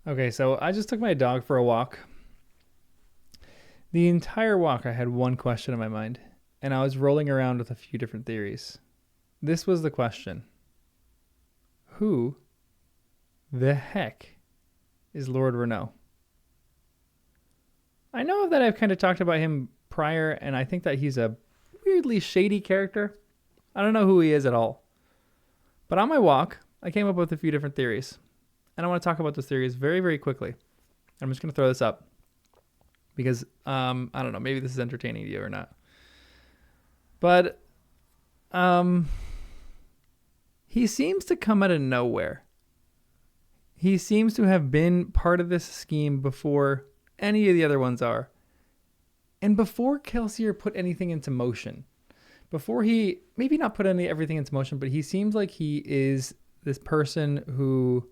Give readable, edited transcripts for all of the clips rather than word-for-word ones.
Okay, so I just took my dog for a walk. The entire walk, I had one question in my mind, and I was rolling around with a few different theories. This was the question: who the heck is Lord Renoux? I know that I've kind of talked about him prior, and I think that he's a weirdly shady character. I don't know who he is at all. But on my walk, I came up with a few different theories, and I want to talk about those theories very, very quickly. I'm just going to throw this up because I don't know, maybe this is entertaining to you or not. But he seems to come out of nowhere. He seems to have been part of this scheme before any of the other ones are. And before Kelsier put anything into motion, before he maybe not put everything into motion, but he seems like he is this person who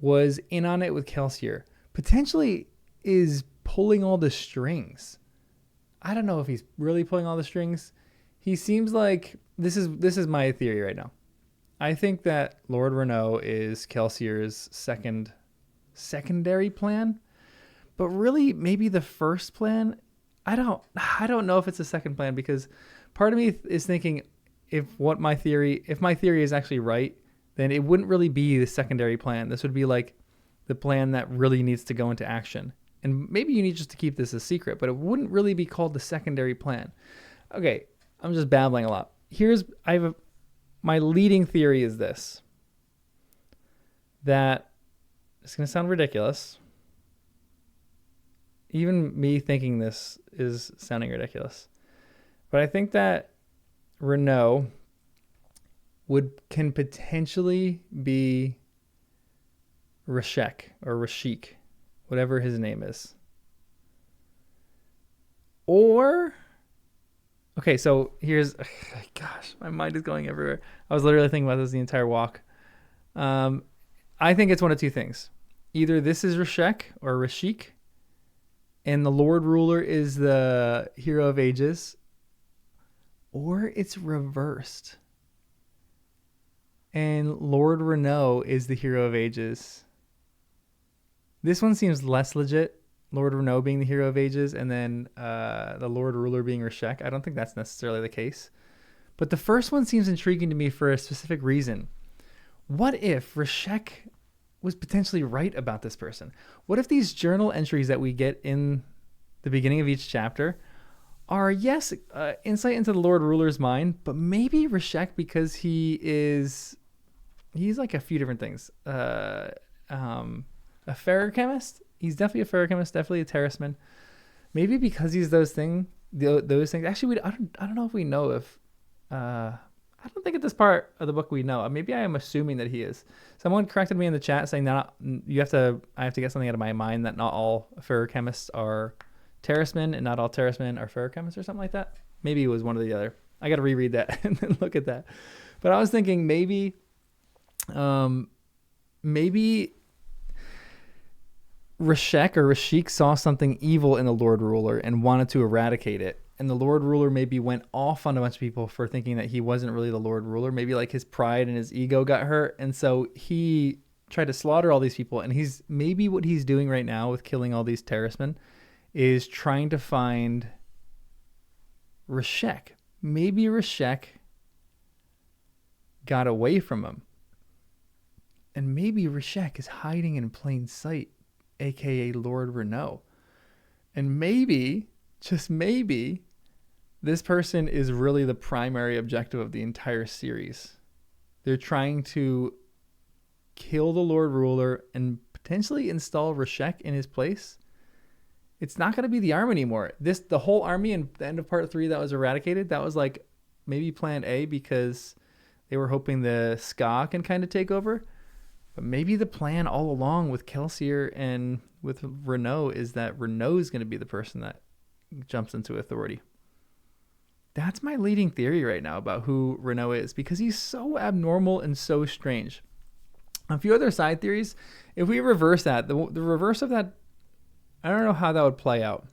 was in on it with Kelsier, potentially is pulling all the strings. I don't know if he's really pulling all the strings. He seems like this is my theory right now. I think that Lord Renoux is Kelsier's secondary plan, but really maybe the first plan. I don't know if it's a second plan, because part of me is thinking if my theory is actually right, then it wouldn't really be the secondary plan. This would be like the plan that really needs to go into action. And maybe you need just to keep this a secret, but it wouldn't really be called the secondary plan. Okay, I'm just babbling a lot. My leading theory is this: that it's going to sound ridiculous. Even me thinking this is sounding ridiculous. But I think that Renoux can potentially be Rashik, whatever his name is. Or, okay, so gosh, my mind is going everywhere. I was literally thinking about this the entire walk. I think it's one of two things. Either this is Rashik, and the Lord Ruler is the Hero of Ages, or it's reversed. And Lord Renoux is the Hero of Ages. This one seems less legit. Lord Renoux being the Hero of Ages, and then the Lord Ruler being Rashek. I don't think that's necessarily the case. But the first one seems intriguing to me for a specific reason. What if Rashek was potentially right about this person? What if these journal entries that we get in the beginning of each chapter are, yes, insight into the Lord Ruler's mind, but maybe Rashek, because he's like a few different things. A ferrochemist. He's definitely a ferrochemist, definitely a terraceman. Maybe because he's those things. Actually, I don't know if we know if. I don't think at this part of the book we know. Maybe I am assuming that he is. Someone corrected me in the chat saying that I have to get something out of my mind that not all ferrochemists are terracemen and not all terracemen are ferrochemists or something like that. Maybe it was one or the other. I got to reread that and then look at that. But I was thinking maybe Rashik saw something evil in the Lord Ruler and wanted to eradicate it. And the Lord Ruler maybe went off on a bunch of people for thinking that he wasn't really the Lord Ruler. Maybe like his pride and his ego got hurt. And so he tried to slaughter all these people. And what he's doing right now with killing all these terracemen is trying to find Rashek. Maybe Rashek got away from him. And maybe Rashek is hiding in plain sight, aka Lord Renoux. And maybe, just maybe, this person is really the primary objective of the entire series. They're trying to kill the Lord Ruler and potentially install Rashek in his place. It's not going to be the army anymore. The whole army in the end of part 3 that was eradicated, that was like maybe plan A, because they were hoping the Ska can kind of take over. But maybe the plan all along with Kelsier and with Renoux is that Renoux is going to be the person that jumps into authority. That's my leading theory right now about who Renoux is, because he's so abnormal and so strange. A few other side theories, if we reverse that, the reverse of that, I don't know how that would play out.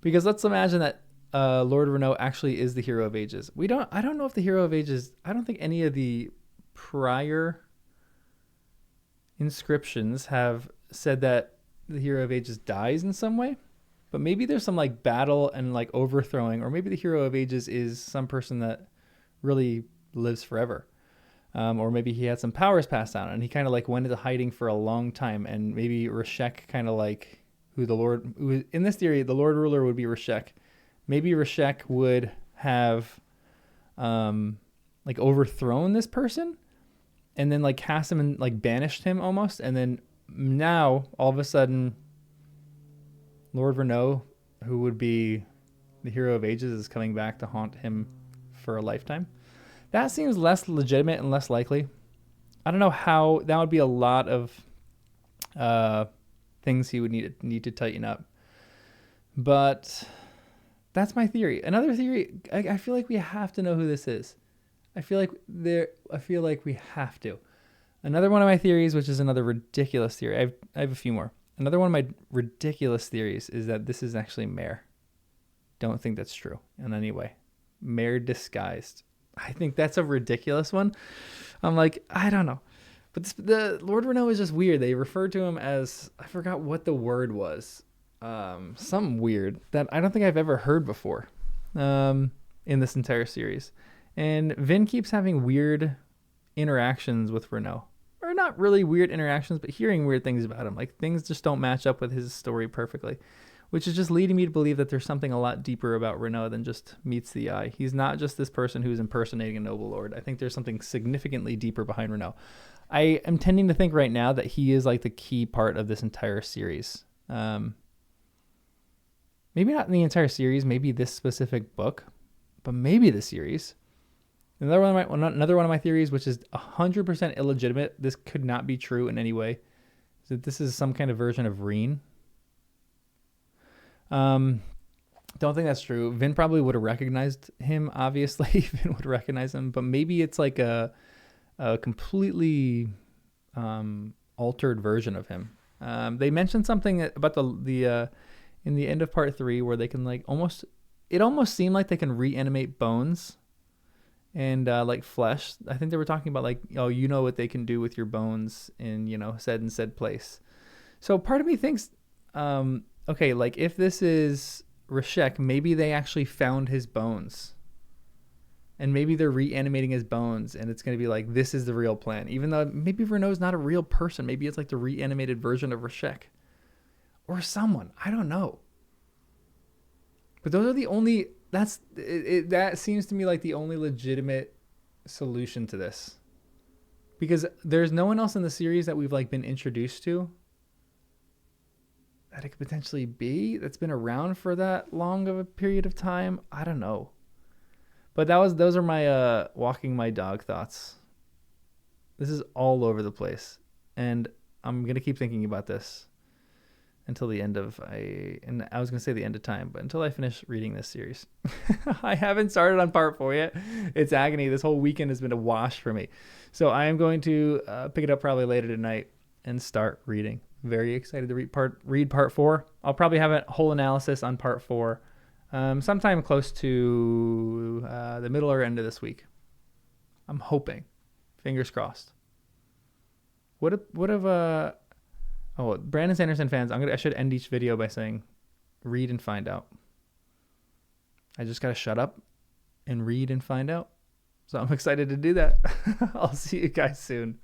Because let's imagine that Lord Renoux actually is the Hero of Ages. I don't know if the Hero of Ages, I don't think any of the prior inscriptions have said that the Hero of Ages dies in some way, but maybe there's some like battle and like overthrowing, or maybe the Hero of Ages is some person that really lives forever. Or maybe he had some powers passed down and he kind of like went into hiding for a long time, and maybe Reshek kind of like who in this theory, the Lord Ruler would be Reshek. Maybe Reshek would have like overthrown this person and then like cast him and like banished him almost, and then now all of a sudden Lord Renoux, who would be the Hero of Ages, is coming back to haunt him for a lifetime. That seems less legitimate and less likely. I don't know how. That would be a lot of things he would need to tighten up. But that's my theory. Another theory, I feel like we have to know who this is. I feel like we have to. Another one of my theories, which is another ridiculous theory. I have a few more. Another one of my ridiculous theories is that this is actually Mare. Don't think that's true in any way. Mare disguised. I think that's a ridiculous one. I'm like, I don't know. But the Lord Renoux is just weird. They refer to him as, I forgot what the word was. Something weird that I don't think I've ever heard before in this entire series. And Vin keeps having weird interactions with Renoux. Or not really weird interactions, but hearing weird things about him. Like things just don't match up with his story perfectly, which is just leading me to believe that there's something a lot deeper about Renoux than just meets the eye. He's not just this person who's impersonating a noble lord. I think there's something significantly deeper behind Renoux. I am tending to think right now that he is like the key part of this entire series. Maybe not in the entire series, maybe this specific book, but maybe the series. Another one of my theories, which is 100% illegitimate, this could not be true in any way, is that this is some kind of version of Reen. Don't think that's true. Vin probably would have recognized him, obviously. Vin would recognize him, but maybe it's like a completely altered version of him. They mentioned something about the in the end of part 3 where they can like almost seemed like they can reanimate bones and like flesh. I think they were talking about like, oh, you know what they can do with your bones in, said and said place. So part of me thinks, okay, like if this is Reshek, maybe they actually found his bones. And maybe they're reanimating his bones, and it's going to be like, this is the real plan. Even though maybe Renoux's not a real person. Maybe it's like the reanimated version of Reshek. Or someone. I don't know. But those are the only... that seems to me like the only legitimate solution to this. Because there's no one else in the series that we've like been introduced to that it could potentially be, that's been around for that long of a period of time. I don't know. But those are my walking my dog thoughts. This is all over the place. And I'm going to keep thinking about this until the end of I was going to say the end of time, but until I finish reading this series. I haven't started on part 4 yet. It's agony. This whole weekend has been a wash for me. So I am going to pick it up probably later tonight and start reading. Very excited to read part 4. I'll probably have a whole analysis on part 4 sometime close to the middle or end of this week. I'm hoping. Fingers crossed. What if Brandon Sanderson fans, I should end each video by saying, read and find out. I just got to shut up and read and find out. So I'm excited to do that. I'll see you guys soon.